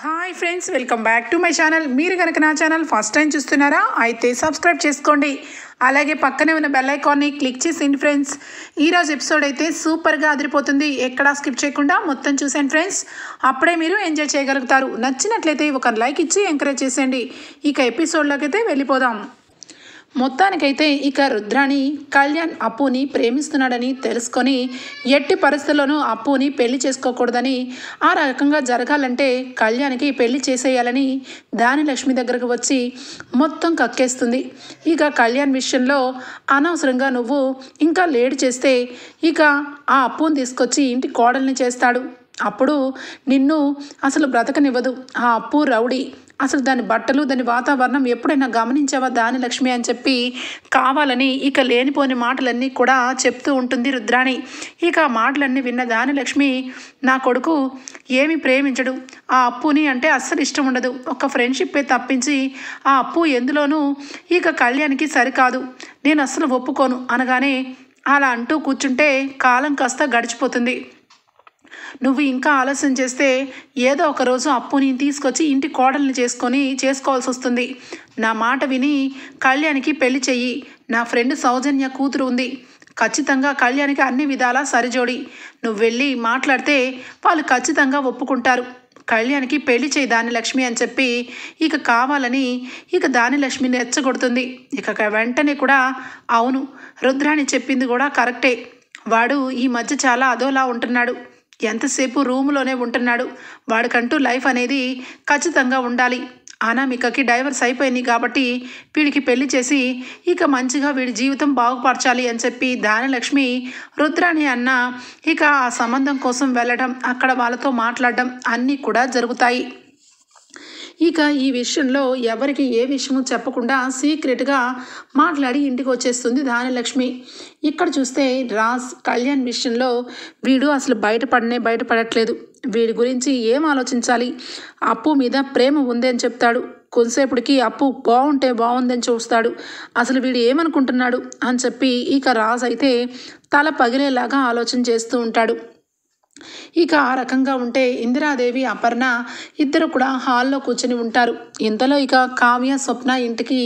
Hi friends, welcome back to my channel. మీరు కనుక నా ఛానల్ ఫస్ట్ టైం చూస్తున్నారా అయితే సబ్స్క్రైబ్ చేసుకోండి. అలాగే పక్కనే ఉన్న బెల్ ఐకాన్ని క్లిక్ చేసేయండి ఫ్రెండ్స్. ఈరోజు ఎపిసోడ్ అయితే సూపర్గా అదిరిపోతుంది. ఎక్కడా స్కిప్ చేయకుండా మొత్తం చూసేయండి ఫ్రెండ్స్. అప్పుడే మీరు ఎంజాయ్ చేయగలుగుతారు. నచ్చినట్లయితే ఒక లైక్ ఇచ్చి ఎంకరేజ్ చేసేయండి. ఇక ఎపిసోడ్లోకి అయితే వెళ్ళిపోదాం. మొత్తానికైతే ఇక రుద్రాణి కళ్యాణ్ అప్పుని ప్రేమిస్తున్నాడని తెలుసుకొని ఎట్టి పరిస్థితుల్లోనూ అప్పుని పెళ్లి చేసుకోకూడదని, ఆ రకంగా జరగాలంటే కళ్యాణ్కి పెళ్లి చేసేయాలని దానిలక్ష్మి దగ్గరకు వచ్చి మొత్తం కక్కేస్తుంది. ఇక కళ్యాణ్ విషయంలో అనవసరంగా నువ్వు ఇంకా లేట్ చేస్తే ఇక ఆ అప్పుని తీసుకొచ్చి ఇంటి కోడల్ని చేస్తాడు. అప్పుడు నిన్ను అసలు బ్రతకనివ్వదు. ఆ అప్పు రౌడీ, అసలు దాని బట్టలు దాని వాతావరణం ఎప్పుడైనా గమనించావా దానిలక్ష్మి అని చెప్పి కావాలని ఇక లేనిపోని మాటలన్నీ కూడా చెప్తూ ఉంటుంది రుద్రాణి. ఇక ఆ మాటలన్నీ విన్న దానిలక్ష్మి, నా కొడుకు ఏమి ప్రేమించడు, ఆ అప్పుని అంటే అస్సలు ఇష్టం ఉండదు, ఒక ఫ్రెండ్షిప్పే తప్పించి ఆ అప్పు ఎందులోనూ ఇక కళ్యాణ్కి సరికాదు, నేను అస్సలు ఒప్పుకోను అనగానే అలా అంటూ కూర్చుంటే కాలం కాస్త గడిచిపోతుంది. నువ్వు ఇంకా ఆలస్యం చేస్తే ఏదో ఒక రోజు అప్పుని తీసుకొచ్చి ఇంటి కోడల్ని చేసుకోవాల్సి వస్తుంది. నా మాట విని కళ్యాణ్కి పెళ్లి చెయ్యి. నా ఫ్రెండ్ సౌజన్య కూతురు ఉంది, ఖచ్చితంగా కళ్యాణ్కి అన్ని విధాలా సరిజోడి. నువ్వు వెళ్ళి మాట్లాడితే వాళ్ళు ఖచ్చితంగా ఒప్పుకుంటారు. కళ్యాణ్కి పెళ్లి చేయి దానిలక్ష్మి అని చెప్పి ఇక కావాలని ఇక దానిలక్ష్మిని రెచ్చగొడుతుంది. ఇక వెంటనే కూడా అవును, రుద్రాణి చెప్పింది కూడా కరెక్టే, వాడు ఈ మధ్య చాలా అదోలా ఉంటున్నాడు, ఎంతసేపు రూములోనే ఉంటున్నాడు, వాడికంటూ లైఫ్ అనేది ఖచ్చితంగా ఉండాలి. అనామికకి డైవర్స్ అయిపోయింది కాబట్టి వీడికి పెళ్లి చేసి ఇక మంచిగా వీడి జీవితం బాగుపరచాలి అని చెప్పి దానిలక్ష్మి రుద్రాణి అన్న ఇక ఆ సంబంధం కోసం వెళ్ళడం, అక్కడ వాళ్ళతో మాట్లాడడం అన్నీ కూడా జరుగుతాయి. ఇక ఈ విషయంలో ఎవరికి ఏ విషయము చెప్పకుండా సీక్రెట్గా మాట్లాడి ఇంటికి వచ్చేస్తుంది దానిలక్ష్మి. ఇక్కడ చూస్తే రాజ్ కళ్యాణ్ విషయంలో వీడు అసలు బయటపడట్లేదు. వీడి గురించి ఏం ఆలోచించాలి, అప్పు మీద ప్రేమ ఉంది అని చెప్తాడు, కొంతసేపటికి అప్పు బాగుంటే బాగుందని చూస్తాడు, అసలు వీడు ఏమనుకుంటున్నాడు అని చెప్పి ఇక రాజ్ అయితే తల పగిలేలాగా ఆలోచన చేస్తూ ఉంటాడు. ఇక ఆ రకంగా ఉంటే ఇందిరాదేవి అపర్ణ ఇద్దరు కూడా హాల్లో కూర్చొని ఉంటారు. ఇంతలో ఇక కావ్య స్వప్న ఇంటికి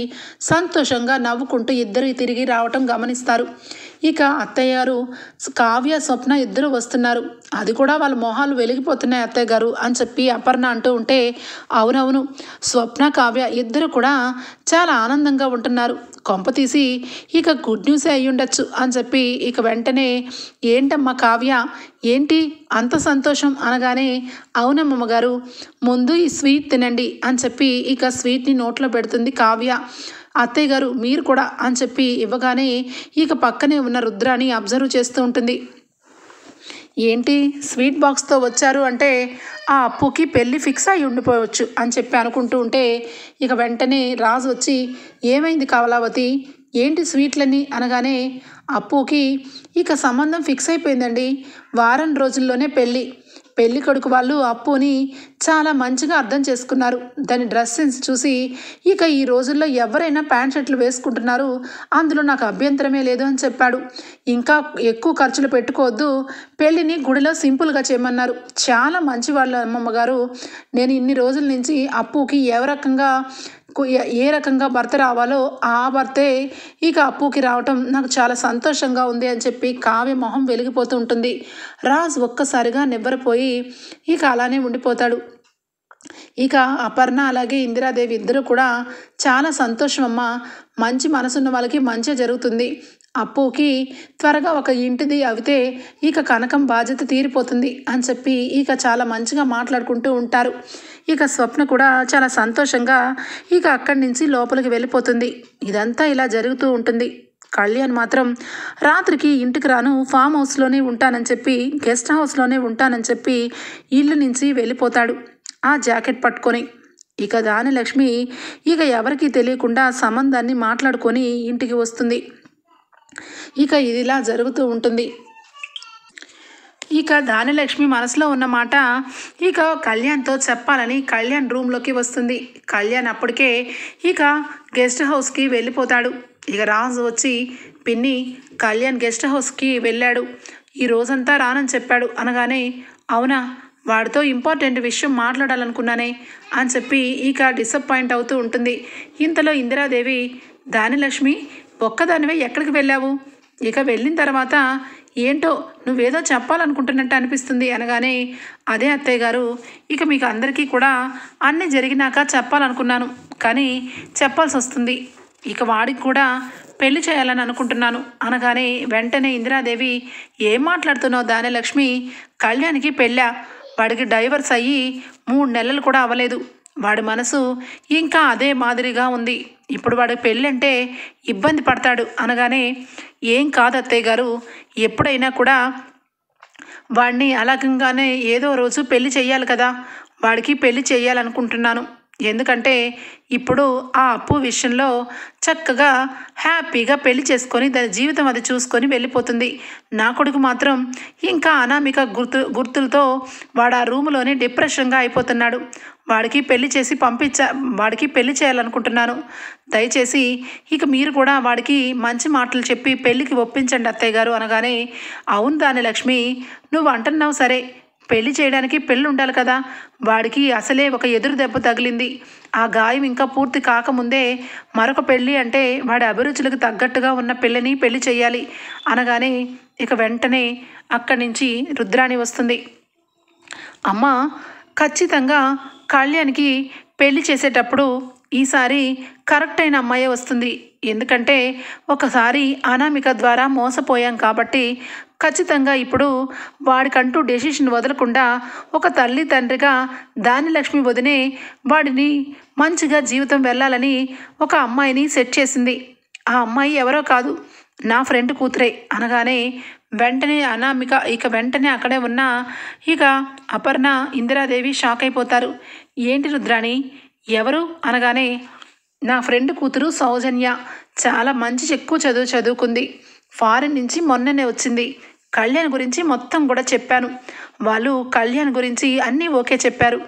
సంతోషంగా నవ్వుకుంటూ ఇద్దరు తిరిగి రావటం గమనిస్తారు. ఇక అత్తయ్య గారు కావ్య స్వప్న ఇద్దరు వస్తున్నారు, అది కూడా వాళ్ళ మొహాలు వెలిగిపోతున్నాయి అత్తయ్య గారు అని చెప్పి అపర్ణ అంటూ ఉంటే, అవునవును స్వప్న కావ్య ఇద్దరు కూడా చాలా ఆనందంగా ఉంటున్నారు, కొంపతీసి ఇక గుడ్ న్యూసే అయ్యి ఉండొచ్చు అని చెప్పి ఇక వెంటనే ఏంటమ్మా కావ్య ఏంటి అంత సంతోషం అనగానే, అవునమ్మమ్మ గారు ముందు ఈ స్వీట్ తినండి అని చెప్పి ఇక స్వీట్ని నోట్లో పెడుతుంది కావ్య. అత్తయ్య గారు మీరు కూడా అని చెప్పి ఇవ్వగానే ఇక పక్కనే ఉన్న రుద్రాని అబ్జర్వ్ చేస్తూ ఉంటుంది. ఏంటి స్వీట్ బాక్స్తో వచ్చారు అంటే ఆ అప్పుకి పెళ్ళి ఫిక్స్ అయి ఉండిపోవచ్చు అని చెప్పి అనుకుంటూ ఉంటే ఇక వెంటనే రాజు వచ్చి ఏమైంది కమలావతి ఏంటి స్వీట్లని అనగానే, అప్పుకి ఇక సంబంధం ఫిక్స్ అయిపోయిందండి, వారం రోజుల్లోనే పెళ్ళి కొడుకు వాళ్ళు అప్పుని చాలా మంచిగా అర్థం చేసుకున్నారు. దాని డ్రెస్ సెన్స్ చూసి ఇక ఈ రోజుల్లో ఎవరైనా ప్యాంట్ షర్ట్లు వేసుకుంటున్నారు, అందులో నాకు అభ్యంతరమే లేదు అని చెప్పాడు. ఇంకా ఎక్కువ ఖర్చులు పెట్టుకోవద్దు, పెళ్ళిని గుడిలో సింపుల్గా చేయమన్నారు. చాలా మంచి వాళ్ళు అమ్మమ్మ గారు, నేను ఇన్ని రోజుల నుంచి అప్పుకి ఏ రకంగా భర్త రావాలో ఆ భర్తే ఇక అప్పుకి రావటం నాకు చాలా సంతోషంగా ఉంది అని చెప్పి కావ్య మొహం వెలిగిపోతూ ఉంటుంది. రాజ్ ఒక్కసారిగా నివ్వరపోయి ఇక అలానే ఉండిపోతాడు. ఇక అపర్ణ అలాగే ఇందిరాదేవి ఇద్దరు కూడా చాలా సంతోషం అమ్మ, మంచి మనసున్న వాళ్ళకి మంచి జరుగుతుంది, అప్పుకి త్వరగా ఒక ఇంటిది అవితే ఇక కనకం బాధ్యత తీరిపోతుంది అని చెప్పి ఇక చాలా మంచిగా మాట్లాడుకుంటూ ఉంటారు. ఇక స్వప్న కూడా చాలా సంతోషంగా ఇక అక్కడి నుంచి లోపలికి వెళ్ళిపోతుంది. ఇదంతా ఇలా జరుగుతూ ఉంటుంది. కళ్యాణ్ మాత్రం రాత్రికి ఇంటికి రాను, ఫామ్ హౌస్లోనే ఉంటానని చెప్పి గెస్ట్ హౌస్లోనే ఉంటానని చెప్పి ఇల్లు నుంచి వెళ్ళిపోతాడు ఆ జాకెట్ పట్టుకొని. ఇక దానిలక్ష్మి ఇక ఎవరికీ తెలియకుండా సంబంధాన్ని మాట్లాడుకొని ఇంటికి వస్తుంది. ఇక ఇదిలా జరుగుతూ ఉంటుంది. ఇక దానిలక్ష్మి మనసులో ఉన్న మాట ఇక కళ్యాణ్తో చెప్పాలని కళ్యాణ్ రూమ్లోకి వస్తుంది. కళ్యాణ్ అప్పటికే ఇక గెస్ట్ హౌస్కి వెళ్ళిపోతాడు. ఇక రాజు వచ్చి, పిన్ని కళ్యాణ్ గెస్ట్ హౌస్కి వెళ్ళాడు, ఈ రోజంతా రానని చెప్పాడు అనగానే, అవునా వాడితో ఇంపార్టెంట్ విషయం మాట్లాడాలనుకున్నానే అని చెప్పి ఇక డిసప్పాయింట్ అవుతూ ఉంటుంది. ఇంతలో ఇందిరాదేవి, దానిలక్ష్మి ఒక్కదానివే ఎక్కడికి వెళ్ళావు? ఇక వెళ్ళిన తర్వాత ఏంటో నువ్వేదో చెప్పాలనుకుంటున్నట్టు అనిపిస్తుంది అనగానే, అదే అత్తయ్య గారు, ఇక మీకు అందరికీ కూడా అన్నీ జరిగినాక చెప్పాలనుకున్నాను, కానీ చెప్పాల్సి వస్తుంది. ఇక వాడికి కూడా పెళ్లి చేయాలని అనుకుంటున్నాను అనగానే వెంటనే ఇందిరాదేవి, ఏం మాట్లాడుతున్నావు దానిలక్ష్మి? కళ్యాణ్కి పెళ్ళా? వాడికి డైవర్స్ అయ్యి 3 నెలలు కూడా అవ్వలేదు. వాడి మనసు ఇంకా అదే మాదిరిగా ఉంది. ఇప్పుడు వాడి పెళ్ళంటే ఇబ్బంది పడతాడు అనగానే, ఏం కాదు అత్తయ్య గారు, ఎప్పుడైనా కూడా వాడిని అలాగంగానే ఏదో రోజు పెళ్లి చెయ్యాలి కదా. వాడికి పెళ్లి చేయాలనుకుంటున్నాను. ఎందుకంటే ఇప్పుడు ఆ అప్పు విషయంలో చక్కగా హ్యాపీగా పెళ్లి చేసుకొని దాని జీవితం అది చూసుకొని వెళ్ళిపోతుంది. నా కొడుకు మాత్రం ఇంకా అనామిక గుర్తులతో వాడు ఆ రూములోనే డిప్రెషన్గా అయిపోతున్నాడు. వాడికి పెళ్లి చేయాలనుకుంటున్నాను. దయచేసి ఇక మీరు కూడా వాడికి మంచి మాటలు చెప్పి పెళ్ళికి ఒప్పించండి అత్తయ్య గారు అనగానే, అవును దానిలక్ష్మి, నువ్వు అంటున్నావు సరే, పెళ్లి చేయడానికి పెళ్ళి ఉండాలి కదా. వాడికి అసలే ఒక ఎదురు దెబ్బ తగిలింది. ఆ గాయం ఇంకా పూర్తి కాకముందే మరొక పెళ్ళి అంటే వాడి అభిరుచులకు తగ్గట్టుగా ఉన్న పెళ్లి చేయాలి అనగానే ఇక వెంటనే అక్కడి నుంచి రుద్రాణి వస్తుంది. అమ్మ, ఖచ్చితంగా కళ్యాణ్కి పెళ్లి చేసేటప్పుడు ఈసారి కరెక్ట్ అయిన అమ్మాయే వస్తుంది. ఎందుకంటే ఒకసారి అనామిక ద్వారా మోసపోయాం కాబట్టి ఖచ్చితంగా ఇప్పుడు వాడికంటూ డెసిషన్ వదలకుండా ఒక తల్లి తండ్రిగా దానిలక్ష్మి వదినే వాడిని మంచిగా జీవితం వెళ్ళాలని ఒక అమ్మాయిని సెట్ చేసింది. ఆ అమ్మాయి ఎవరో కాదు, నా ఫ్రెండ్ కూతురే అనగానే వెంటనే అనామిక ఇక వెంటనే అక్కడే ఉన్న ఇక అపర్ణ, ఇందిరాదేవి షాక్ అయిపోతారు. ఏంటి రుద్రాణి, ఎవరు అనగానే, నా ఫ్రెండ్ కూతురు సౌజన్య, చాలా మంచి ఎక్కువ చదువుకుంది. ఫారిన్ నుంచి మొన్ననే వచ్చింది. కళ్యాణ్ గురించి మొత్తం కూడా చెప్పాను. వాళ్ళు కళ్యాణ్ గురించి అన్నీ ఓకే చెప్పారు.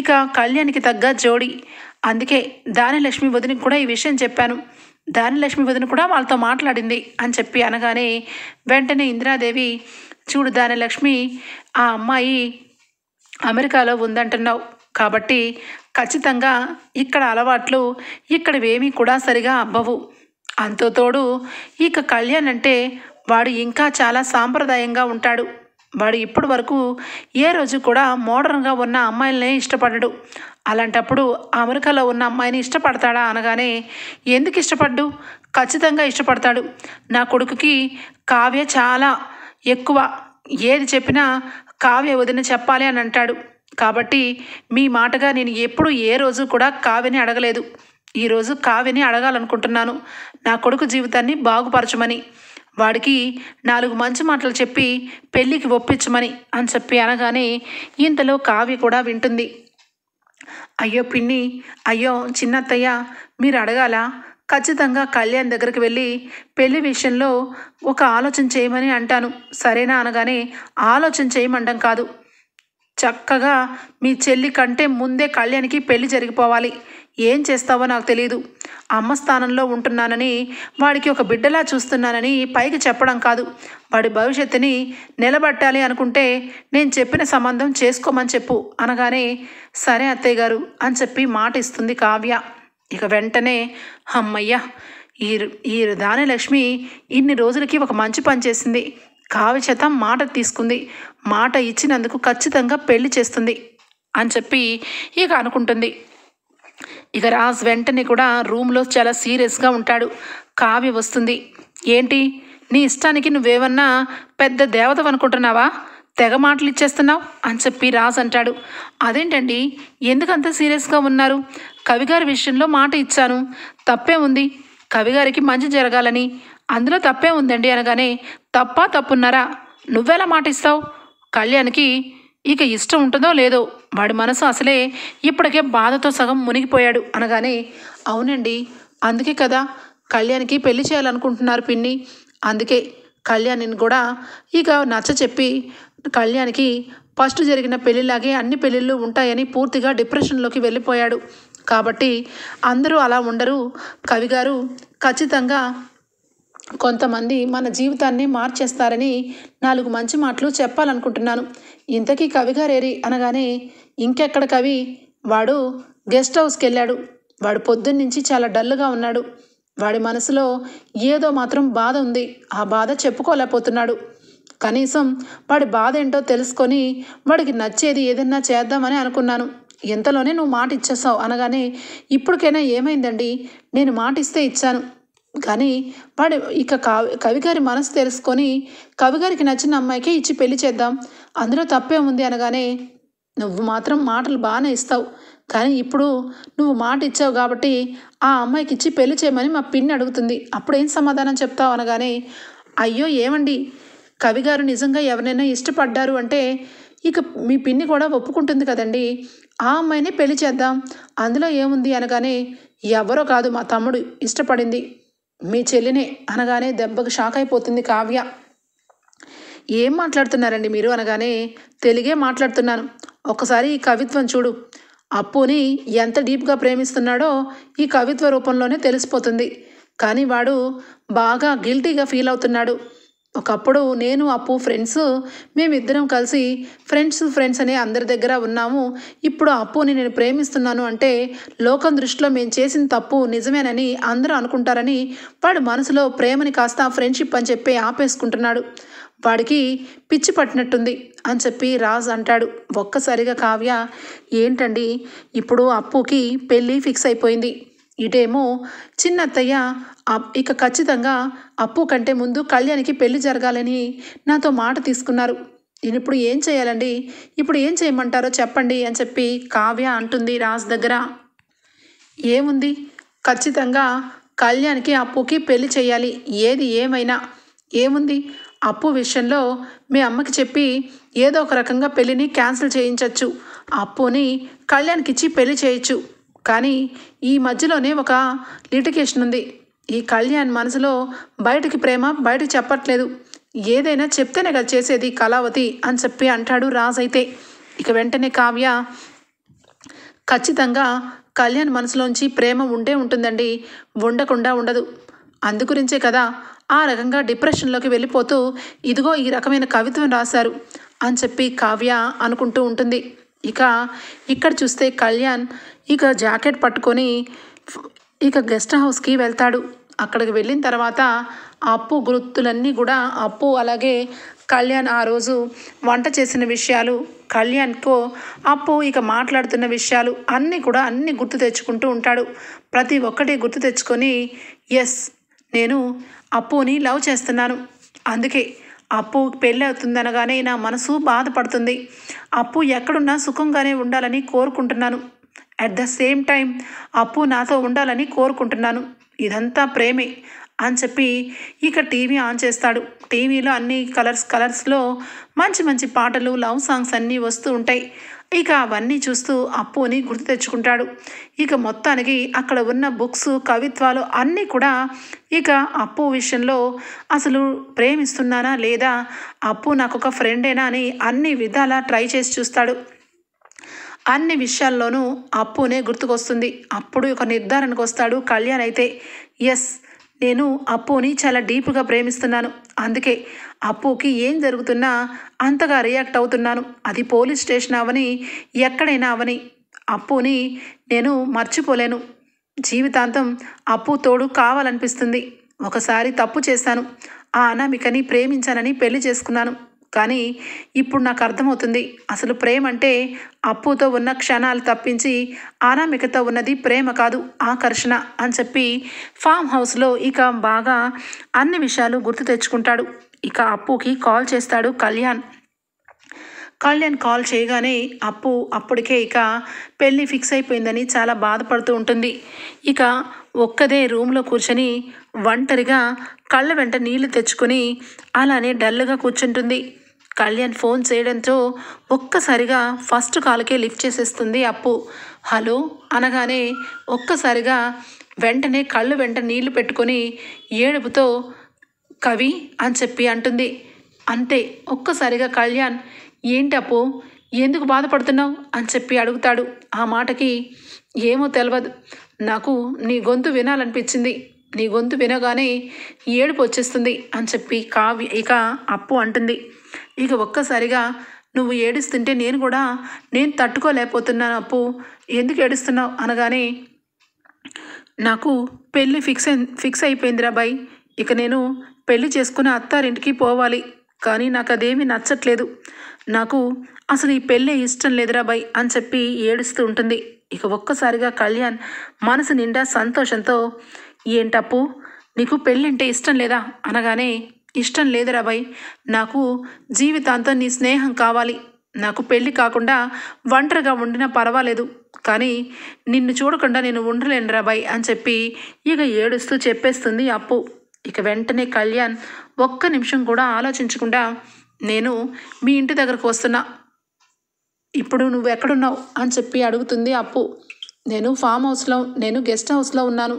ఇక కళ్యాణ్కి తగ్గ జోడి. అందుకే దానిలక్ష్మి వదినకి కూడా ఈ విషయం చెప్పాను. దానిలక్ష్మి వదిన కూడా వాళ్ళతో మాట్లాడింది అని చెప్పి అనగానే వెంటనే ఇందిరాదేవి, చూడు దానిలక్ష్మి, ఆ అమ్మాయి అమెరికాలో ఉందంటున్నావు కాబట్టి ఖచ్చితంగా ఇక్కడ అలవాట్లు ఇక్కడవేమీ కూడా సరిగా అవ్వవు. అంతో తోడు ఇక కళ్యాణ్ అంటే వాడు ఇంకా చాలా సాంప్రదాయంగా ఉంటాడు. వాడు ఇప్పటి వరకు ఏ రోజు కూడా మోడర్న్గా ఉన్న అమ్మాయిలనే ఇష్టపడడు. అలాంటప్పుడు అమెరికాలో ఉన్న అమ్మాయిని ఇష్టపడతాడా అనగానే, ఎందుకు ఇష్టపడ్డు? ఖచ్చితంగా ఇష్టపడతాడు. నా కొడుకుకి కావ్య చాలా ఎక్కువ, ఏది చెప్పినా కావ్య వదిన చెప్పాలి అని అంటాడు. కాబట్టి మీ మాటగా నేను ఎప్పుడు ఏ రోజు కూడా కావ్యని అడగలేదు. ఈరోజు కావ్యని అడగాలనుకుంటున్నాను, నా కొడుకు జీవితాన్ని బాగుపరచమని, వాడికి 4 మంచి మాటలు చెప్పి పెళ్ళికి ఒప్పించమని అని చెప్పి అనగానే ఇంతలో కావ్య కూడా వింటుంది. అయ్యో పిన్ని, అయ్యో చిన్నత్తయ్య, మీరు అడగాల, ఖచ్చితంగా కళ్యాణ్ దగ్గరికి వెళ్ళి పెళ్లి విషయంలో ఒక ఆలోచన చేయమని అంటాను, సరేనా అనగానే, ఆలోచన చేయమండం కాదు, చక్కగా మీ చెల్లి కంటే ముందే కళ్యాణ్కి పెళ్లి జరిగిపోవాలి. ఏం చేస్తావో నాకు తెలియదు. అమ్మ స్థానంలో ఉంటున్నానని, వాడికి ఒక బిడ్డలా చూస్తున్నానని పైకి చెప్పడం కాదు, వాడి భవిష్యత్తుని నిలబెట్టాలి అనుకుంటే నేను చెప్పిన సంబంధం చేసుకోమని చెప్పు అనగానే, సరే అత్తయ్య గారు అని చెప్పి మాట ఇస్తుంది కావ్య. ఇక వెంటనే అమ్మయ్య, ఈ దానిలక్ష్మి ఇన్ని రోజులకి ఒక మంచి పని చేసింది. కావ్య చేత మాట తీసుకుంది. మాట ఇచ్చినందుకు ఖచ్చితంగా పెళ్లి చేస్తుంది అని చెప్పి ఇక అనుకుంటుంది. ఇక రాజ్ వెంటనే కూడా రూమ్లో చాలా సీరియస్గా ఉంటాడు. కావ్య వస్తుంది. ఏంటి నీ ఇష్టానికి నువ్వేమన్నా పెద్ద దేవత అనుకుంటున్నావా? తెగ మాటలు ఇచ్చేస్తున్నావు అని చెప్పి రాజ్ అంటాడు. అదేంటండి, ఎందుకంత సీరియస్గా ఉన్నారు? కవిగారి విషయంలో మాట ఇచ్చాను, తప్పే ఉంది. కవిగారికి మంచి జరగాలని, అందులో తప్పే ఉందండి అనగానే, తప్పున్నారా? నువ్వెలా మాట ఇస్తావు? కళ్యాణ్కి ఇక ఇష్టం ఉంటుందో లేదో, వాడి మనసు అసలే ఇప్పటికే బాధతో సగం మునిగిపోయాడు అనగానే, అవునండి, అందుకే కదా కళ్యాణ్కి పెళ్లి చేయాలనుకుంటున్నారు పిన్ని. అందుకే కళ్యాణ్ని కూడా ఇక నచ్చ చెప్పి కళ్యాణ్కి ఫస్ట్ జరిగిన పెళ్ళిలాగే అన్ని పెళ్ళిళ్ళు ఉంటాయని పూర్తిగా డిప్రెషన్లోకి వెళ్ళిపోయాడు. కాబట్టి అందరూ అలా ఉండరు కవిగారు, ఖచ్చితంగా కొంతమంది మన జీవితాన్ని మార్చేస్తారని 4 మంచి మాటలు చెప్పాలనుకుంటున్నాను. ఇంతకీ కవి గారేరి అనగానే, ఇంకెక్కడ కవి, వాడు గెస్ట్ హౌస్కి వెళ్ళాడు, వాడు పొద్దున్నుంచి చాలా డల్గా ఉన్నాడు, వాడి మనసులో ఏదో మాత్రం బాధ ఉంది, ఆ బాధ చెప్పుకోలేకపోతున్నాడు, కనీసం వాడి బాధ ఏంటో తెలుసుకొని వాడికి నచ్చేది ఏదన్నా చేద్దామని అనుకున్నాను, ఎంతలోనే నువ్వు మాట ఇచ్చేసావు అనగానే, ఇప్పటికైనా ఏమైందండి, నేను మాట ఇస్తే ఇచ్చాను, కానీ వాడు ఇక కవిగారి మనసు తెలుసుకొని కవిగారికి నచ్చిన అమ్మాయికే ఇచ్చి పెళ్లి చేద్దాం, అందులో తప్పే ఉంది అనగానే, నువ్వు మాత్రం మాటలు బాగానే ఇస్తావు, కానీ ఇప్పుడు నువ్వు మాట ఇచ్చావు కాబట్టి ఆ అమ్మాయికి ఇచ్చి పెళ్లి చేయమని మా పిన్ని అడుగుతుంది, అప్పుడు ఏం సమాధానం చెప్తావు అనగానే, అయ్యో ఏమండి, కవిగారు నిజంగా ఎవరైనా ఇష్టపడ్డారు అంటే ఇక మీ పిన్ని కూడా ఒప్పుకుంటుంది కదండి, ఆ అమ్మాయిని పెళ్లి చేద్దాం, అందులో ఏముంది అనగానే, ఎవరో కాదు మా తమ్ముడు ఇష్టపడింది, మీ చెల్లినే అనగానే దెబ్బకు షాక్ అయిపోతుంది కావ్య. ఏం మాట్లాడుతున్నారండి మీరు అనగానే, తెలుగే మాట్లాడుతున్నాను, ఒక్కసారి ఈ కవిత్వం చూడు, అప్పుని ఎంత డీప్గా ప్రేమిస్తున్నాడో ఈ కవిత్వ రూపంలోనే తెలిసిపోతుంది, కానీ వాడు బాగా గిల్టీగా ఫీల్ అవుతున్నాడు, ఒకప్పుడు నేను అప్పు ఫ్రెండ్స్, మేమిద్దరం కలిసి ఫ్రెండ్స్ అనే అందరి దగ్గర ఉన్నాము, ఇప్పుడు అప్పుని నేను ప్రేమిస్తున్నాను అంటే లోకం దృష్టిలో మేము చేసిన తప్పు నిజమేనని అందరూ అనుకుంటారని వాడు మనసులో ప్రేమని కాస్త ఫ్రెండ్షిప్ అని చెప్పి ఆపేసుకుంటున్నాడు, వాడికి పిచ్చి పట్టినట్టుంది అని చెప్పి రాజ్ అంటాడు. ఒక్కసారిగా కావ్య, ఏంటండి ఇప్పుడు అప్పుకి పెళ్ళి ఫిక్స్ అయిపోయింది, ఇటేమో చిన్నత్తయ్య ఇక ఖచ్చితంగా అప్పు కంటే ముందు కళ్యాణ్కి పెళ్లి జరగాలని నాతో మాట తీసుకున్నారు, నేను ఇప్పుడు ఏం చేయాలండి, ఇప్పుడు ఏం చేయమంటారో చెప్పండి అని చెప్పి కావ్య అంటుంది రాజ్ దగ్గర. ఏముంది, ఖచ్చితంగా కళ్యాణ్కి అప్పుకి పెళ్లి చేయాలి, ఏది ఏమైనా ఏముంది, అప్పు విషయంలో మీ అమ్మకి చెప్పి ఏదో ఒక రకంగా పెళ్ళిని క్యాన్సిల్ చేయించవచ్చు, అప్పుని కళ్యాణ్కి ఇచ్చి పెళ్లి చేయొచ్చు, కానీ ఈ మధ్యలోనే ఒక లిటిగేషన్ ఉంది, ఈ కళ్యాణ్ మనసులో బయటికి ప్రేమ బయటకు చెప్పట్లేదు, ఏదైనా చెప్తేనే కదా చేసేది కళావతి అని చెప్పి అంటాడు రాజ్. అయితే ఇక వెంటనే కావ్య, ఖచ్చితంగా కళ్యాణ్ మనసులోంచి ప్రేమ ఉండే ఉంటుందండి, ఉండకుండా ఉండదు, అందుగురించే కదా ఆ రకంగా డిప్రెషన్లోకి వెళ్ళిపోతూ ఇదిగో ఈ రకమైన కవిత్వం రాశారు అని చెప్పి కావ్య అనుకుంటూ ఉంటుంది. ఇక ఇక్కడ చూస్తే కళ్యాణ్ ఇక జాకెట్ పట్టుకొని ఇక గెస్ట్ హౌస్కి వెళ్తాడు. అక్కడికి వెళ్ళిన తర్వాత అప్పు గుర్తులన్నీ కూడా అప్పు అలాగే కళ్యాణ్ ఆ రోజు వంట చేసిన విషయాలు, కళ్యాణ్కో అప్పు ఇక మాట్లాడుతున్న విషయాలు అన్నీ కూడా అన్నీ గుర్తు తెచ్చుకుంటూ ఉంటాడు. ప్రతి ఒక్కటి గుర్తు తెచ్చుకొని, ఎస్ నేను అప్పుని లవ్ చేస్తున్నాను, అందుకే అప్పు పెళ్ళి అవుతుందనగానే నా మనసు బాధపడుతుంది, అప్పు ఎక్కడున్నా సుఖంగానే ఉండాలని కోరుకుంటున్నాను, అట్ ద సేమ్ టైం అప్పు నాతో ఉండాలని కోరుకుంటున్నాను, ఇదంతా ప్రేమే అని చెప్పి ఇక టీవీ ఆన్ చేస్తాడు. టీవీలో అన్ని కలర్స్లో మంచి మంచి పాటలు, లవ్ సాంగ్స్ అన్నీ వస్తూ ఉంటాయి. ఇక అవన్నీ చూస్తూ అప్పుని గుర్తు తెచ్చుకుంటాడు. ఇక మొత్తానికి అక్కడ ఉన్న బుక్స్, కవిత్వాలు అన్నీ కూడా ఇక అప్పు విషయంలో అసలు ప్రేమిస్తున్నానా లేదా, అప్పు నాకు ఒక ఫ్రెండేనా అని అన్ని విధాలా ట్రై చేసి చూస్తాడు. అన్ని విషయాల్లోనూ అప్పునే గుర్తుకొస్తుంది. అప్పుడు ఒక నిర్ధారణకు వస్తాడు కళ్యాణ్. అయితే ఎస్, నేను అప్పుని చాలా డీప్గా ప్రేమిస్తున్నాను, అందుకే అప్పుకి ఏం జరుగుతున్నా అంతగా రియాక్ట్ అవుతున్నాను, అది పోలీస్ స్టేషన్ అవని ఎక్కడైనా అవని అప్పుని నేను మర్చిపోలేను, జీవితాంతం అప్పు తోడు కావాలనిపిస్తుంది, ఒకసారి తప్పు చేశాను, ఆ అనామికని ప్రేమించానని పెళ్లి చేసుకున్నాను, కానీ ఇప్పుడు నాకు అర్థమవుతుంది అసలు ప్రేమ అంటే అప్పుతో ఉన్న క్షణాలు తప్పించి అనామికతో ఉన్నది ప్రేమ కాదు, ఆకర్షణ అని చెప్పి ఫామ్ హౌస్లో ఇక బాగా అన్ని విషయాలు గుర్తు తెచ్చుకుంటాడు. ఇక అప్పుకి కాల్ చేస్తాడు కళ్యాణ్. కాల్ చేయగానే అప్పు అప్పటికే ఇక పెళ్ళి ఫిక్స్ అయిపోయిందని చాలా బాధపడుతూ ఉంటుంది. ఇక ఒక్కదే రూమ్లో కూర్చొని ఒంటరిగా కళ్ళ వెంట నీళ్లు తెచ్చుకొని అలానే డల్గా కూర్చుంటుంది. కళ్యాణ్ ఫోన్ చేయడంతో ఒక్కసారిగా ఫస్ట్ కాల్కే లిఫ్ట్ చేసేస్తుంది అప్పు. హలో అనగానే ఒక్కసారిగా వెంటనే కళ్ళు వెంట నీళ్లు పెట్టుకొని ఏడుపుతో కవి అని చెప్పి అంటుంది. అంతే ఒక్కసారిగా కళ్యాణ్, ఏంటి అప్పు, ఎందుకు బాధపడుతున్నావు అని చెప్పి అడుగుతాడు. ఆ మాటకి ఏమో తెలియదు, నాకు నీ గొంతు వినాలనిపించింది, నీ గొంతు వినగానే ఏడుపు వచ్చేస్తుంది అని చెప్పి ఇక అప్పు అంటుంది. ఇక ఒక్కసారిగా నువ్వు ఏడుస్తుంటే నేను తట్టుకోలేకపోతున్నాను అప్పు, ఎందుకు ఏడుస్తున్నావు అనగానే, నాకు పెళ్ళి ఫిక్స్ అయిపోయిందిరా బాయ్, ఇక నేను పెళ్లి చేసుకుని అత్తారింటికి పోవాలి, కానీ నాకు అదేమీ నచ్చట్లేదు, నాకు అసలు ఈ పెళ్ళే ఇష్టం లేదురా బాయ్ అని చెప్పి ఏడుస్తూ ఉంటుంది. ఇక ఒక్కసారిగా కళ్యాణ్ మనసు నిండా సంతోషంతో, ఏంటప్పు నీకు పెళ్ళంటే ఇష్టం లేదా అనగానే, ఇష్టం లేదురా బాయ్, నాకు జీవితాంతం నీ స్నేహం కావాలి, నాకు పెళ్ళి కాకుండా ఒంటరిగా ఉండినా పర్వాలేదు, కానీ నిన్ను చూడకుండా నేను ఉండలేనురా బాయ్ అని చెప్పి ఇక ఏడుస్తూ చెప్పేస్తుంది అప్పు. ఇక వెంటనే కళ్యాణ్ ఒక్క నిమిషం కూడా ఆలోచించకుండా, నేను మీ ఇంటి దగ్గరకు వస్తున్నా, ఇప్పుడు నువ్వు ఎక్కడున్నావు అని చెప్పి అడుగుతుంది అప్పు. నేను గెస్ట్ హౌస్లో ఉన్నాను,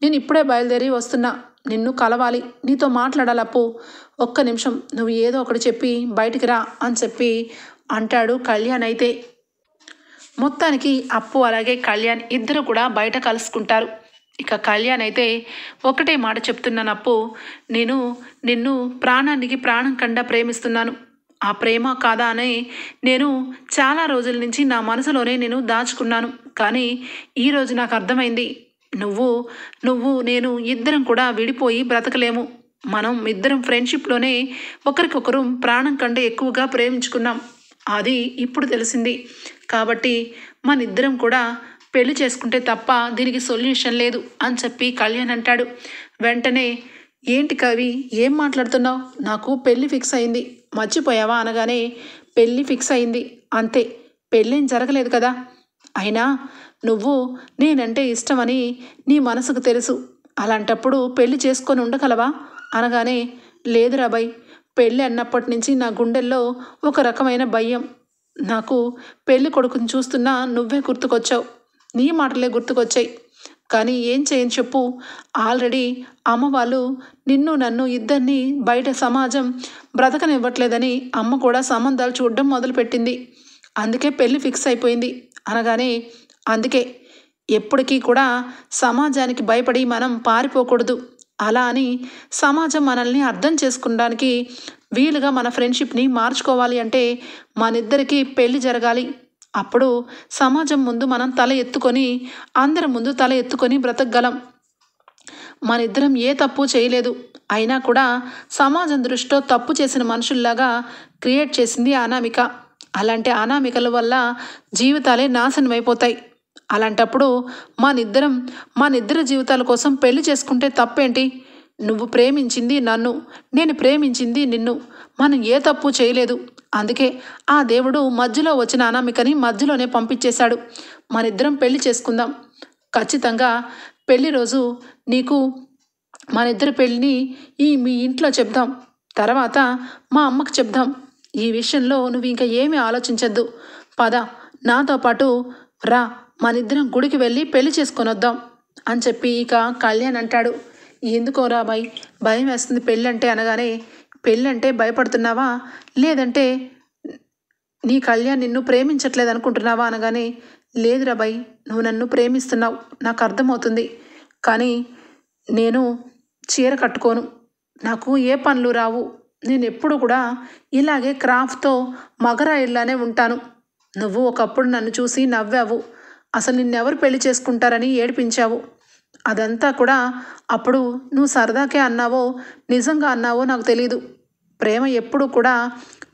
నేను ఇప్పుడే బయలుదేరి వస్తున్నా, నిన్ను కలవాలి, నీతో మాట్లాడాలి అప్పు, ఒక్క నిమిషం నువ్వు ఏదో ఒకటి చెప్పి బయటికి రా అని చెప్పి అంటాడు కళ్యాణ్. అయితే మొత్తానికి అప్పు అలాగే కళ్యాణ్ ఇద్దరు కూడా బయట కలుసుకుంటారు. ఇక కళ్యాణ్ అయితే ఒకటే మాట చెప్తున్నాను అప్పు, నేను నిన్ను ప్రాణానికి ప్రాణం కండా ప్రేమిస్తున్నాను, ఆ ప్రేమ కాదా అని నేను చాలా రోజుల నుంచి నా మనసులోనే నేను దాచుకున్నాను, కానీ ఈరోజు నాకు అర్థమైంది, నేను ఇద్దరం కూడా విడిపోయి బ్రతకలేము, మనం ఇద్దరం ఫ్రెండ్షిప్లోనే ఒకరికొకరు ప్రాణం కంటే ఎక్కువగా ప్రేమించుకున్నాం, అది ఇప్పుడు తెలిసింది, కాబట్టి మన ఇద్దరం కూడా పెళ్లి చేసుకుంటే తప్ప దీనికి సొల్యూషన్ లేదు అని చెప్పి కళ్యాణ్ అంటాడు. వెంటనే, ఏంటి కవి ఏం మాట్లాడుతున్నావు, నాకు పెళ్ళి ఫిక్స్ అయింది మర్చిపోయావా అనగానే, పెళ్ళి ఫిక్స్ అయింది అంతే, పెళ్ళేం జరగలేదు కదా, అయినా నువ్వు నేనంటే ఇష్టమని నీ మనసుకు తెలుసు, అలాంటప్పుడు పెళ్లి చేసుకొని ఉండగలవా అనగానే, లేదురా బాయ్, పెళ్ళి అన్నప్పటి నుంచి నా గుండెల్లో ఒక రకమైన భయం, నాకు పెళ్లి కొడుకుని చూస్తున్నా నువ్వే గుర్తుకొచ్చావు, నీ మాటలే గుర్తుకొచ్చాయి, కానీ ఏం చేయని చెప్పు, ఆల్రెడీ అమ్మ వాళ్ళు నన్ను ఇద్దరిని బయట సమాజం బ్రతకనివ్వట్లేదని అమ్మ కూడా సంబంధాలు చూడడం మొదలుపెట్టింది, అందుకే పెళ్ళి ఫిక్స్ అయిపోయింది అనగానే, అందుకే ఎప్పటికీ కూడా సమాజానికి భయపడి మనం పారిపోకూడదు, అలా అని సమాజం మనల్ని అర్థం చేసుకోవడానికి వీలుగా మన ఫ్రెండ్షిప్ని మార్చుకోవాలి అంటే మనిద్దరికీ పెళ్ళి జరగాలి, అప్పుడు సమాజం ముందు మనం అందరి ముందు తల ఎత్తుకొని బ్రతకగలం, మనిద్దరం ఏ తప్పు చేయలేదు, అయినా కూడా సమాజం దృష్టిలో తప్పు చేసిన మనుషుల్లాగా క్రియేట్ చేసింది అనామిక, అలాంటి అనామికల వల్ల జీవితాలే నాశనం అయిపోతాయి, అలాంటప్పుడు మనిద్దరి జీవితాల కోసం పెళ్లి చేసుకుంటే తప్పేంటి, నువ్వు ప్రేమించింది నన్ను, నేను ప్రేమించింది నిన్ను, మనం ఏ తప్పు చేయలేదు, అందుకే ఆ దేవుడు మధ్యలో వచ్చిన అనామికని మధ్యలోనే పంపించేశాడు, మనిద్దరం పెళ్లి చేసుకుందాం, ఖచ్చితంగా పెళ్లి రోజు నీకు మనిద్దరి పెళ్ళిని మీ ఇంట్లో చెప్దాం, తర్వాత మా అమ్మకు చెప్దాం, ఈ విషయంలో నువ్వు ఇంకా ఏమీ ఆలోచించద్దు, పద నాతో పాటు రా, మనిద్దరం గుడికి వెళ్ళి పెళ్లి చేసుకొని వద్దాం అని చెప్పి ఇక కళ్యాణ్ అంటాడు. ఎందుకోరా బాయ్, భయం వేస్తుంది పెళ్ళంటే అనగానే, పెళ్ళంటే భయపడుతున్నావా, లేదంటే నీ కళ్యాణ్ నిన్ను ప్రేమించట్లేదు అనుకుంటున్నావా అనగానే, లేదురా బాయ్, నువ్వు నన్ను ప్రేమిస్తున్నావు నాకు అర్థమవుతుంది, కానీ నేను చీర కట్టుకోను, నాకు ఏ పనులు రావు, నేను ఎప్పుడు కూడా ఇలాగే క్రాఫ్ట్తో మగరాయిల్లానే ఉంటాను, నువ్వు ఒకప్పుడు నన్ను చూసి నవ్వావు, అసలు నిన్నెవరు పెళ్లి చేసుకుంటారని ఏడిపించావు, అదంతా కూడా అప్పుడు నువ్వు సరదాకే అన్నావో నిజంగా అన్నావో నాకు తెలీదు, ప్రేమ ఎప్పుడు కూడా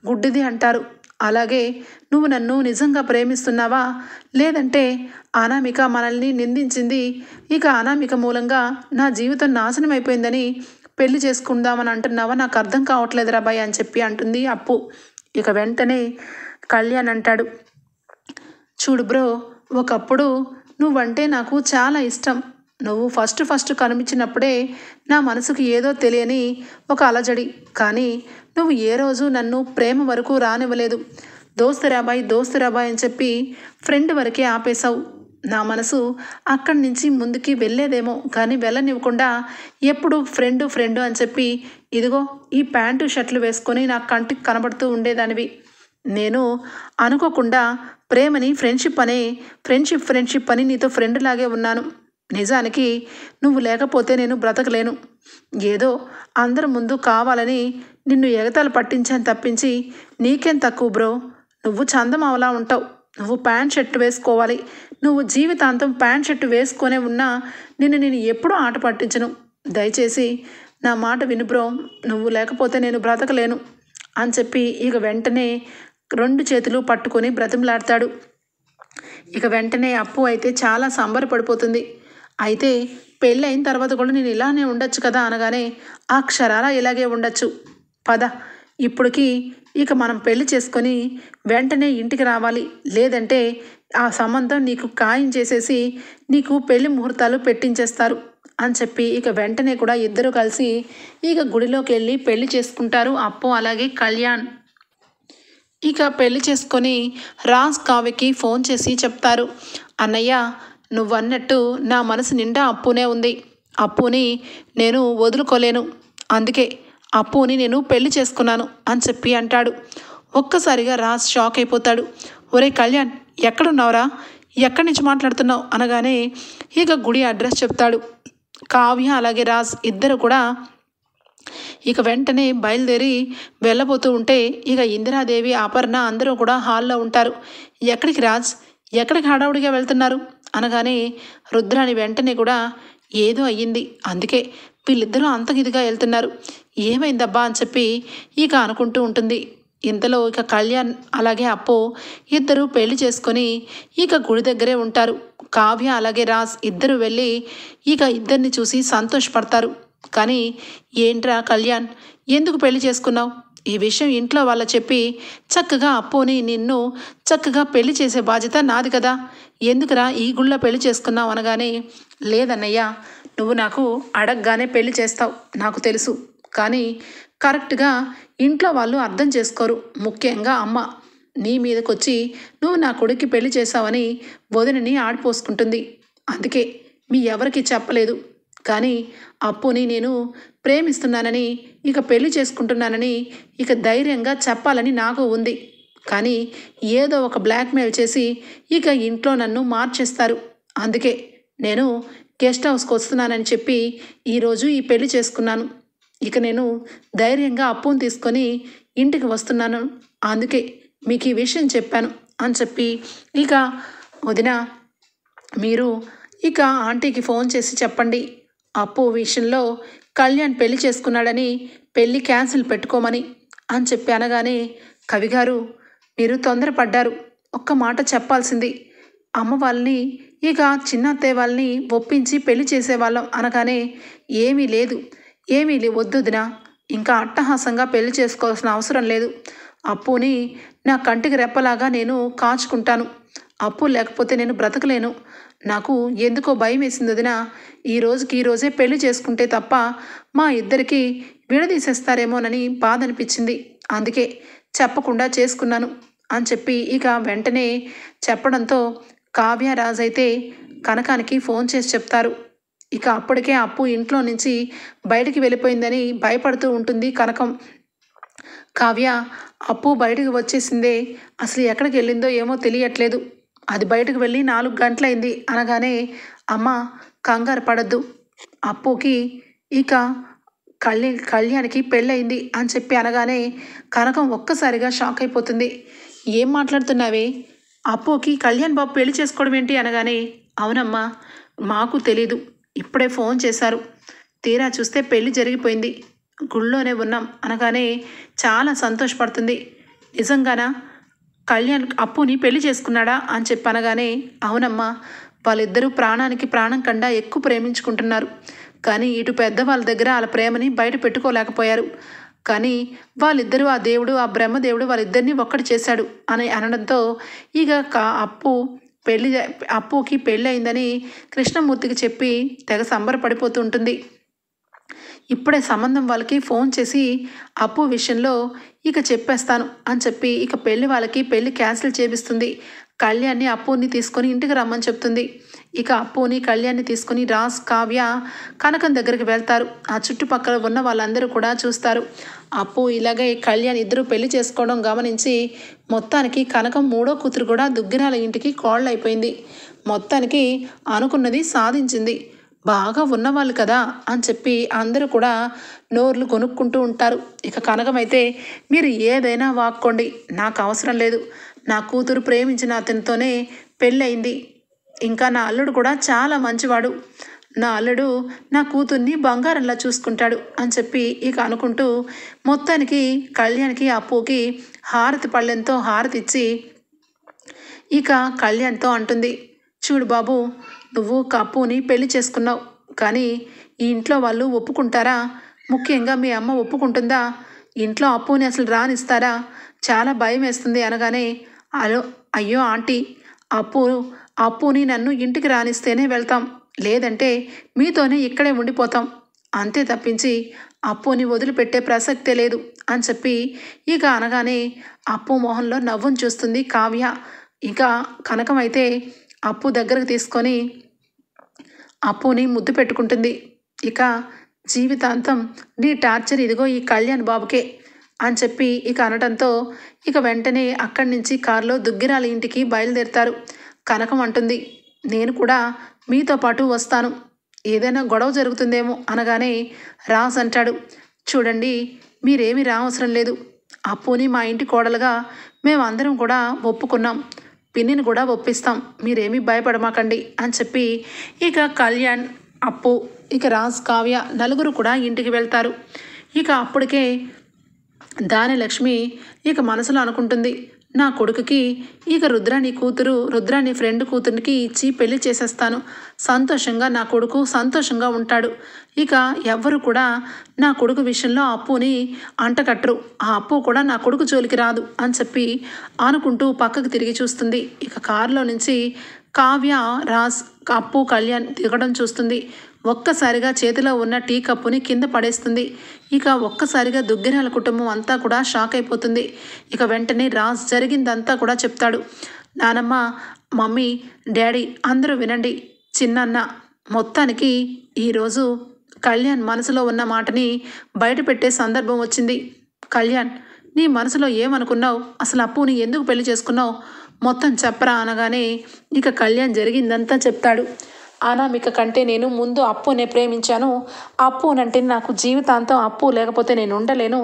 గుడ్డిది అంటారు, అలాగే నువ్వు నన్ను నిజంగా ప్రేమిస్తున్నావా, లేదంటే అనామిక మనల్ని నిందించింది, ఇక అనామిక మూలంగా నా జీవితం నాశనం అయిపోయిందని పెళ్లి చేసుకుందామని అంటున్నావా, నాకు అర్థం కావట్లేదురా బాయ్ అని చెప్పి అంటుంది అప్పు. ఇక వెంటనే కళ్యాణ్ అంటాడు, చూడు బ్రో, ఒకప్పుడు నువ్వంటే నాకు చాలా ఇష్టం, నువ్వు ఫస్ట్ కనిపించినప్పుడే నా మనసుకు ఏదో తెలియని ఒక అలజడి, కానీ నువ్వు ఏ రోజు నన్ను ప్రేమ వరకు రానివ్వలేదు, దోస్తురాబాయ్ అని చెప్పి ఫ్రెండ్ వరకే ఆపేశావు, నా మనసు అక్కడి నుంచి ముందుకి వెళ్ళేదేమో కానీ వెళ్ళనివ్వకుండా ఎప్పుడు ఫ్రెండ్ అని చెప్పి ఇదిగో ఈ ప్యాంటు షర్ట్లు వేసుకొని నా కంటికి కనబడుతూ ఉండేదానివి, నేను అనుకోకుండా ప్రేమని ఫ్రెండ్షిప్ అని నీతో ఫ్రెండ్ లాగే ఉన్నాను, నిజానికి నువ్వు లేకపోతే నేను బ్రతకలేను, ఏదో అందరి ముందు కావాలని నిన్ను ఎగతాలు పట్టించాను తప్పించి నీకేం తక్కువ బ్రో, నువ్వు చందమావలా ఉంటావు, నువ్వు ప్యాంట్ షర్ట్ వేసుకోవాలి, నువ్వు జీవితాంతం ప్యాంట్ షర్ట్ వేసుకొనే ఉన్నా నేను ఎప్పుడూ ఆట పట్టించను, దయచేసి నా మాట విను బ్రో, నువ్వు లేకపోతే నేను బ్రతకలేను అని చెప్పి ఇక వెంటనే 2 చేతులు పట్టుకొని బ్రతిమలాడతాడు. ఇక వెంటనే అప్పు అయితే చాలా సంబరపడిపోతుంది. అయితే పెళ్ళి అయిన తర్వాత కూడా నేను ఇలానే ఉండొచ్చు కదా అనగానే, అక్షరాల ఇలాగే ఉండొచ్చు, పద ఇప్పటికి ఇక మనం పెళ్లి చేసుకొని వెంటనే ఇంటికి రావాలి, లేదంటే ఆ సంబంధం నీకు ఖాయం చేసేసి నీకు పెళ్లి ముహూర్తాలు పెట్టించేస్తారు అని చెప్పి ఇక వెంటనే కూడా ఇద్దరు కలిసి ఇక గుడిలోకి వెళ్ళి పెళ్లి చేసుకుంటారు అప్పు అలాగే కళ్యాణ్. ఇక పెళ్లి చేసుకొని రాజ్ కావ్యకి ఫోన్ చేసి చెప్తారు, అన్నయ్య నువ్వన్నట్టు నా మనసు నిండా అప్పునే ఉంది, అప్పుని నేను వదులుకోలేను, అందుకే అప్పుని నేను పెళ్లి చేసుకున్నాను అని చెప్పి అంటాడు. ఒక్కసారిగా రాజ్ షాక్ అయిపోతాడు. ఒరే కళ్యాణ్, ఎక్కడున్నావురా, ఎక్కడి నుంచి మాట్లాడుతున్నావు అనగానే ఇక గుడి అడ్రస్ చెప్తాడు. కావ్య అలాగే రాజ్ ఇద్దరు కూడా ఇక వెంటనే బయలుదేరి వెళ్ళబోతూ ఉంటే ఇక ఇందిరాదేవి అపర్ణ అందరూ కూడా హాల్లో ఉంటారు. ఎక్కడికి రాజ్, ఎక్కడికి హడావుడిగా వెళ్తున్నారు అనగానే రుద్రాని వెంటనే కూడా ఏదో అయ్యింది, అందుకే వీళ్ళిద్దరూ అంతగిదిగా వెళ్తున్నారు, ఏమైందబ్బా అని చెప్పి ఇక అనుకుంటూ ఉంటుంది. ఇంతలో ఇక కళ్యాణ్ అలాగే అప్పు ఇద్దరు పెళ్లి చేసుకొని ఇక గుడి దగ్గరే ఉంటారు. కావ్య అలాగే రాజ్ ఇద్దరు వెళ్ళి ఇక ఇద్దరిని చూసి సంతోషపడతారు. కానీ ఏంట్రా కళ్యాణ్, ఎందుకు పెళ్లి చేసుకున్నావు, ఈ విషయం ఇంట్లో వాళ్ళ చెప్పి చక్కగా అప్పుని నిన్ను చక్కగా పెళ్లి చేసే బాధ్యత నాది కదా, ఎందుకురా ఈ గుళ్ళో పెళ్లి చేసుకున్నావు అనగానే, లేదన్నయ్య నువ్వు నాకు అడగగానే పెళ్లి చేస్తావు నాకు తెలుసు, కానీ కరెక్ట్గా ఇంట్లో వాళ్ళు అర్థం చేసుకోరు, ముఖ్యంగా అమ్మ నీ మీదకొచ్చి నువ్వు నా కొడుక్కి పెళ్లి చేసావని వదినని ఆడిపోసుకుంటుంది, అందుకే మీ ఎవరికి చెప్పలేదు, కానీ అప్పుని నేను ప్రేమిస్తున్నానని ఇక పెళ్లి చేసుకుంటున్నానని ఇక ధైర్యంగా చెప్పాలని నాకు ఉంది, కానీ ఏదో ఒక బ్లాక్మెయిల్ చేసి ఇక ఇంట్లో నన్ను మార్చేస్తారు, అందుకే నేను గెస్ట్ హౌస్కి వస్తున్నానని చెప్పి ఈరోజు ఈ పెళ్లి చేసుకున్నాను, ఇక నేను ధైర్యంగా అప్పుని తీసుకొని ఇంటికి వస్తున్నాను, అందుకే మీకు ఈ విషయం చెప్పాను అని చెప్పి ఇక వదిన మీరు ఇక ఆంటీకి ఫోన్ చేసి చెప్పండి, అప్పు విషయంలో కళ్యాణ్ పెళ్లి చేసుకున్నాడని పెళ్లి క్యాన్సిల్ పెట్టుకోమని అని చెప్పి అనగానే, కవిగారు మీరు తొందరపడ్డారు, ఒక్క మాట చెప్పాల్సింది, అమ్మ వాళ్ళని ఇక చిన్న అత్తయ్య వాళ్ళని ఒప్పించి పెళ్లి చేసేవాళ్ళం అనగానే, ఏమీ వద్దుదినా, ఇంకా అట్టహాసంగా పెళ్లి చేసుకోవాల్సిన అవసరం లేదు, అప్పుని నా కంటికి రెప్పలాగా నేను కాచుకుంటాను, అప్పు లేకపోతే నేను బ్రతకలేను, నాకు ఎందుకో భయం వేసింది వదిన, ఈ రోజే పెళ్లి చేసుకుంటే తప్ప మా ఇద్దరికి విడదీసేస్తారేమోనని బాధ అనిపించింది, అందుకే చెప్పకుండా చేసుకున్నాను అని చెప్పి ఇక వెంటనే చెప్పడంతో కావ్య రాజ్ అయితే కనకానికి ఫోన్ చేసి చెప్తారు. ఇక అప్పటికే అప్పు ఇంట్లో నుంచి బయటికి వెళ్ళిపోయిందని భయపడుతూ ఉంటుంది కనకం. కావ్య అప్పు బయటకు వచ్చేసిందే, అసలు ఎక్కడికి వెళ్ళిందో ఏమో తెలియట్లేదు, అది బయటకు వెళ్ళి 4 గంటలైంది అనగానే, అమ్మ కంగారు పడద్దు, అప్పుకి ఇక కళ్యాణ్కి పెళ్ళయింది అని చెప్పి అనగానే కనకం ఒక్కసారిగా షాక్ అయిపోతుంది. ఏం మాట్లాడుతున్నావే, అప్పుకి కళ్యాణ్ బాబు పెళ్లి చేసుకోవడం ఏంటి అనగానే, అవునమ్మా మాకు తెలీదు, ఇప్పుడే ఫోన్ చేశారు, తీరా చూస్తే పెళ్లి జరిగిపోయింది, గుళ్ళోనే ఉన్నాం అనగానే చాలా సంతోషపడుతుంది. నిజంగానా కళ్యాణ్ అప్పుని పెళ్లి చేసుకున్నాడా అని చెప్పి అనగానే, అవునమ్మా వాళ్ళిద్దరూ ప్రాణానికి ప్రాణం కన్నా ఎక్కువ ప్రేమించుకుంటున్నారు, కానీ ఇటు పెద్దవాళ్ళ దగ్గర వాళ్ళ ప్రేమని బయట పెట్టుకోలేకపోయారు, కానీ వాళ్ళిద్దరూ ఆ దేవుడు ఆ బ్రహ్మదేవుడు వాళ్ళిద్దరినీ ఒక్కటి చేశాడు అని అనడంతో ఇక అప్పుకి పెళ్ళి అయిందని కృష్ణమూర్తికి చెప్పి తెగ సంబరపడిపోతూ ఉంటుంది. ఇప్పుడే సంబంధం వాళ్ళకి ఫోన్ చేసి అప్పు విషయంలో ఇక చెప్పేస్తాను అని చెప్పి ఇక పెళ్లి వాళ్ళకి పెళ్లి క్యాన్సిల్ చేపిస్తుంది. కళ్యాణ్ని అప్పుని తీసుకొని ఇంటికి రమ్మని చెప్తుంది. ఇక అప్పుని కళ్యాణ్ని తీసుకొని రాజ్ కావ్య కనకం దగ్గరికి వెళ్తారు. ఆ చుట్టుపక్కల ఉన్న వాళ్ళందరూ కూడా చూస్తారు. అప్పు ఇలాగే కళ్యాణ్ ఇద్దరు పెళ్లి చేసుకోవడం గమనించి మొత్తానికి కనకం 3వ కూతురు కూడా దుగ్గిరాల ఇంటికి కోళ్ళు అయిపోయింది. మొత్తానికి అనుకున్నది సాధించింది. బాగా ఉన్నవాళ్ళు కదా అని చెప్పి అందరూ కూడా నోర్లు కొనుక్కుంటూ ఉంటారు. ఇక కనకమైతే మీరు ఏదైనా వాక్కోండి, నాకు అవసరం లేదు, నా కూతురు ప్రేమించిన అతనితోనే పెళ్ళయింది. ఇంకా నా అల్లుడు కూడా చాలా మంచివాడు. నా అల్లుడు నా కూతుర్ని బంగారంలా చూసుకుంటాడు అని చెప్పి ఇక అనుకుంటూ మొత్తానికి కళ్యాణ్కి అప్పుకి హారతి పళ్ళెంతో హారతి ఇచ్చి ఇక కళ్యాణ్తో అంటుంది, చూడు బాబు, నువ్వు అప్పుని పెళ్లి చేసుకున్నావు, కానీ ఈ ఇంట్లో వాళ్ళు ఒప్పుకుంటారా? ముఖ్యంగా మీ అమ్మ ఒప్పుకుంటుందా? ఇంట్లో అప్పుని అసలు రానిస్తారా? చాలా భయం వేస్తుంది అనగానే, అయ్యో ఆంటీ, అప్పుని నన్ను ఇంటికి రానిస్తేనే వెళ్తాం, లేదంటే మీతోనే ఇక్కడే ఉండిపోతాం, అంతే తప్పించి అప్పుని వదిలిపెట్టే ప్రసక్తే లేదు అని చెప్పి ఇక అనగానే అప్పు మొహంలో నవ్వును చూస్తుంది కావ్య. ఇక కనకం అయితే అప్పు దగ్గరకు తీసుకొని అప్పుని ముద్దు పెట్టుకుంటుంది. ఇక జీవితాంతం నీ టార్చర్ ఇదిగో ఈ కళ్యాణ్ బాబుకే అని చెప్పి ఇక అనడంతో ఇక వెంటనే అక్కడి నుంచి కారులో దుగ్గిరాల ఇంటికి బయలుదేరుతారు. కనకం అంటుంది, నేను కూడా మీతో పాటు వస్తాను, ఏదైనా గొడవ జరుగుతుందేమో అనగానే రాజ్ అంటాడు, చూడండి, మీరేమీ రావసరం లేదు, అప్పుని మా ఇంటి కోడలుగా మేమందరం కూడా ఒప్పుకున్నాం, పిన్నిని కూడా ఒప్పిస్తాం, మీరేమీ భయపడమాకండి అని చెప్పి ఇక కళ్యాణ్, అప్పు, ఇక రాజ్, కావ్య నలుగురు కూడా ఇంటికి వెళ్తారు. ఇక అప్పటికే దానిలక్ష్మి ఇక మనసులో అనుకుంటుంది, నా కొడుకుకి ఇక రుద్రాని ఫ్రెండ్ కూతురికి ఇచ్చి పెళ్లి చేసేస్తాను, సంతోషంగా నా కొడుకు సంతోషంగా ఉంటాడు, ఇక ఎవ్వరు కూడా నా కొడుకు విషయంలో అప్పుని అంటకట్టరు, ఆ అప్పు కూడా నా కొడుకు జోలికి రాదు అని చెప్పి అనుకుంటూ పక్కకు తిరిగి చూస్తుంది. ఇక కారులో నుంచి కావ్య, రాజ్, అప్పు, కళ్యాణ్ దిగడం చూస్తుంది. ఒక్కసారిగా చేతిలో ఉన్న టీ కప్పుని కింద పడేస్తుంది. ఇక ఒక్కసారిగా దుగ్గిరాల కుటుంబం అంతా కూడా షాక్ అయిపోతుంది. ఇక వెంటనే రాజ్ జరిగిందంతా కూడా చెప్తాడు. నానమ్మ, మమ్మీ, డాడీ అందరూ వినండి, చిన్నన్న మొత్తానికి ఈరోజు కళ్యాణ్ మనసులో ఉన్న మాటని బయటపెట్టే సందర్భం వచ్చింది. కళ్యాణ్, నీ మనసులో ఏమనుకున్నావు? అసలు అప్పుని ఎందుకు పెళ్లి చేసుకున్నావు? మొత్తం చెప్పరా అనగానే ఇక కళ్యాణ్ జరిగిందంతా చెప్తాడు. అనామిక కంటే నేను ముందు అప్పునే ప్రేమించాను, అప్పునంటే నాకు జీవితాంతం అప్పు లేకపోతే నేను ఉండలేను,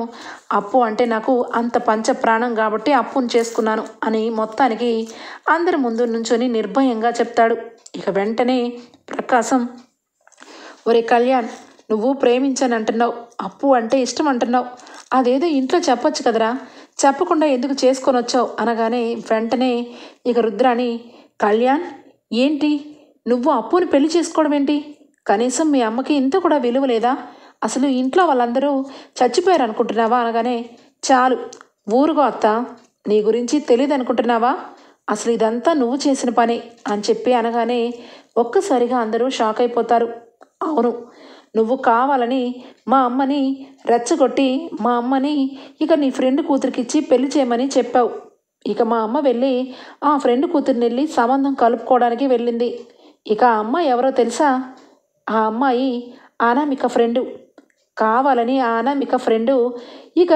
అప్పు అంటే నాకు అంత పంచ ప్రాణం కాబట్టి అప్పును చేసుకున్నాను అని మొత్తానికి అందరి ముందు నుంచొని నిర్భయంగా చెప్తాడు. ఇక వెంటనే ప్రకాశం, ఒరే కళ్యాణ్, నువ్వు ప్రేమించానంటున్నావు, అప్పు అంటే ఇష్టం అంటున్నావు, అదేదో ఇంట్లో చెప్పొచ్చు కదరా, చెప్పకుండా ఎందుకు చేసుకొని వచ్చావు అనగానే వెంటనే ఇక రుద్రాని, కళ్యాణ్ ఏంటి నువ్వు అప్పుని పెళ్లి చేసుకోవడం ఏంటి? కనీసం మీ అమ్మకి ఇంత కూడా విలువ లేదా? అసలు ఇంట్లో వాళ్ళందరూ చచ్చిపోయారు అనుకుంటున్నావా అనగానే, చాలు ఊరుగో అత్త, నీ గురించి తెలియదు అనుకుంటున్నావా? అసలు ఇదంతా నువ్వు చేసిన పని అని చెప్పి అనగానే ఒక్కసారిగా అందరూ షాక్ అయిపోతారు. అవును, నువ్వు కావాలని మా అమ్మని రెచ్చగొట్టి మా అమ్మని ఇక నీ ఫ్రెండ్ కూతురికిచ్చి పెళ్లి చేయమని చెప్పావు. ఇక మా అమ్మ వెళ్ళి ఆ ఫ్రెండ్ కూతురిని వెళ్ళి సంబంధం కలుపుకోవడానికి వెళ్ళింది. ఇక ఆ అమ్మాయి ఎవరో తెలుసా? ఆ అమ్మాయి అనామిక ఫ్రెండు. కావాలని ఆ అనామిక ఫ్రెండు ఇక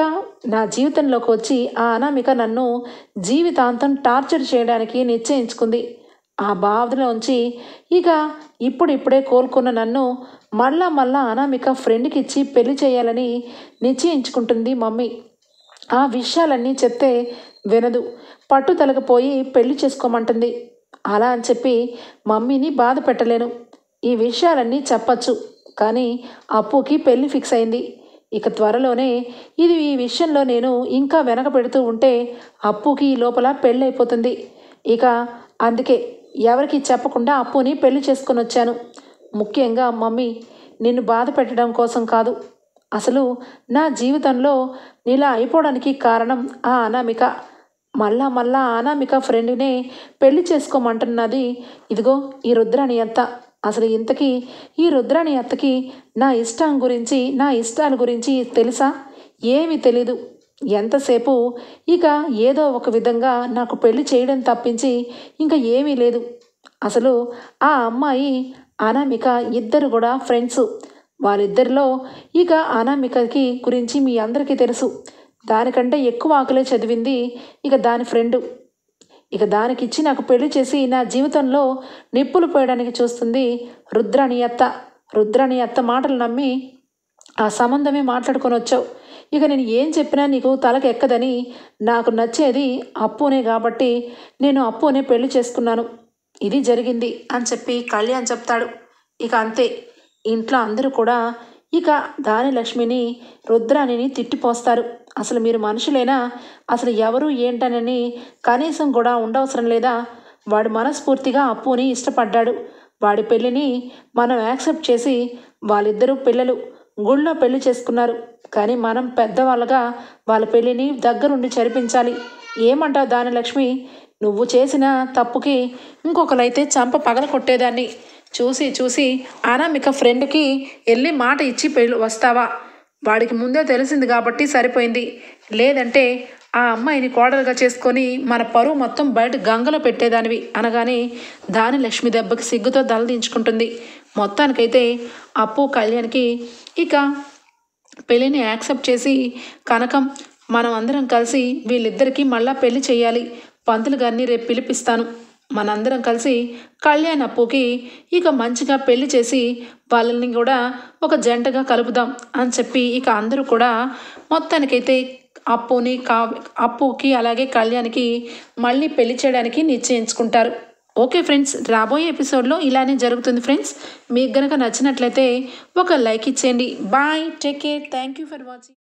నా జీవితంలోకి వచ్చి ఆ అనామిక నన్ను జీవితాంతం టార్చర్ చేయడానికి నిశ్చయించుకుంది. ఆ బాధలోంచి ఇక ఇప్పుడిప్పుడే కోలుకున్న నన్ను మళ్ళా అనామిక ఫ్రెండ్కి ఇచ్చి పెళ్లి చేయాలని నిశ్చయించుకుంటుంది మమ్మీ. ఆ విషయాలన్నీ చెప్తే వినదు, పట్టుదలకపోయి పెళ్లి చేసుకోమంటుంది. అలా అని చెప్పి మమ్మీని బాధ పెట్టలేను, ఈ విషయాలన్నీ చెప్పచ్చు, కానీ అప్పుకి పెళ్లి ఫిక్స్ అయింది. ఇక త్వరలోనే ఈ విషయంలో నేను ఇంకా వెనక పెడుతూ ఉంటే అప్పుకి ఈ లోపల పెళ్ళి అయిపోతుంది. ఇక అందుకే ఎవరికి చెప్పకుండా అప్పుని పెళ్లి చేసుకొని వచ్చాను. ముఖ్యంగా మమ్మీ, నిన్ను బాధ పెట్టడం కోసం కాదు, అసలు నా జీవితంలో నీలా అయిపోవడానికి కారణం ఆ అనామిక. మళ్ళా అనామిక ఫ్రెండ్నే పెళ్లి చేసుకోమంటున్నది ఇదిగో ఈ రుద్రాని అత్త. అసలు ఇంతకీ ఈ రుద్రాని అత్తకి నా ఇష్టాల గురించి తెలుసా? ఏమీ తెలీదు. ఎంతసేపు ఇక ఏదో ఒక విధంగా నాకు పెళ్లి చేయడం తప్పించి ఇంకా ఏమీ లేదు. అసలు ఆ అమ్మాయి అనామిక ఇద్దరు కూడా ఫ్రెండ్స్. వాళ్ళిద్దరిలో ఇక అనామికకి గురించి మీ అందరికీ తెలుసు. దానికంటే ఎక్కువ ఆకలే చదివింది ఇక దాని ఫ్రెండు. ఇక దానికిచ్చి నాకు పెళ్లి చేసి నా జీవితంలో నిప్పులు పోయడానికి చూస్తుంది రుద్రాని అత్త. రుద్రాని అత్త మాటలు నమ్మి ఆ సంబంధమే మాట్లాడుకొని వచ్చావు. ఇక నేను ఏం చెప్పినా నీకు తలకెక్కదని నాకు నచ్చేది అప్పునే కాబట్టి నేను అప్పునే పెళ్లి చేసుకున్నాను, ఇది జరిగింది అని చెప్పి కళ్యాణ్ చెప్తాడు. ఇక అంతే, ఇంట్లో అందరూ కూడా ఇక దానిలక్ష్మిని రుద్రాణిని తిట్టిపోస్తారు. అసలు మీరు మనుషులేనా, అసలు ఎవరు ఏంటనని కనీసం కూడా ఉండవసరం లేదా, వాడు మనస్ఫూర్తిగా అప్పుని ఇష్టపడ్డాడు, వాడి పెళ్ళిని మనం యాక్సెప్ట్ చేసి వాళ్ళిద్దరూ పిల్లలు గుళ్ళో పెళ్లి చేసుకున్నారు, కానీ మనం పెద్దవాళ్ళగా వాళ్ళ పెళ్ళిని దగ్గరుండి జరిపించాలి. ఏమంటావు దానిలక్ష్మి, నువ్వు చేసిన తప్పుకి ఇంకొకరైతే చంప పగల కొట్టేదాన్ని, చూసి చూసి అనామిక ఫ్రెండ్కి వెళ్ళి మాట ఇచ్చి పెళ్ళి వస్తావా, వాడికి ముందే తెలిసింది కాబట్టి సరిపోయింది, లేదంటే ఆ అమ్మాయిని కోడలుగా చేసుకొని మన పరువు మొత్తం బయట గంగలో పెట్టేదానివి అనగానే దానిలక్ష్మి దెబ్బకి సిగ్గుతో దలదించుకుంటుంది. మొత్తానికైతే అప్పు కళ్యాణ్కి ఇక పెళ్ళిని యాక్సెప్ట్ చేసి కనకం మనం అందరం కలిసి వీళ్ళిద్దరికీ మళ్ళా పెళ్లి చేయాలి, పంతులు గారిని రేపు పిలిపిస్తాను, మనందరం కలిసి కళ్యాణ్ అప్పుకి ఇక మంచిగా పెళ్లి చేసి వాళ్ళని కూడా ఒక జంటగా కలుపుదాం అని చెప్పి ఇక అందరూ కూడా మొత్తానికైతే అప్పుకి అలాగే కళ్యాణ్కి మళ్ళీ పెళ్లి చేయడానికి నిశ్చయించుకుంటారు. ఓకే ఫ్రెండ్స్, రాబోయే ఎపిసోడ్లో ఇలానే జరుగుతుంది ఫ్రెండ్స్. మీకు గనక నచ్చినట్లయితే ఒక లైక్ ఇచ్చేయండి. Bye, take care, thank you for watching.